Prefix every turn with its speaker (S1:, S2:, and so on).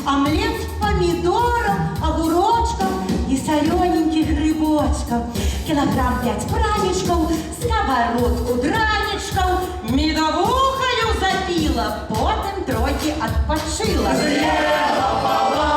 S1: омлет з помідором, огурочком і солененьких грибочков. Кілограм 5 пранічков, сковородку дранічков, медовухою запіла, потім трохи відпочила.
S2: З'їла,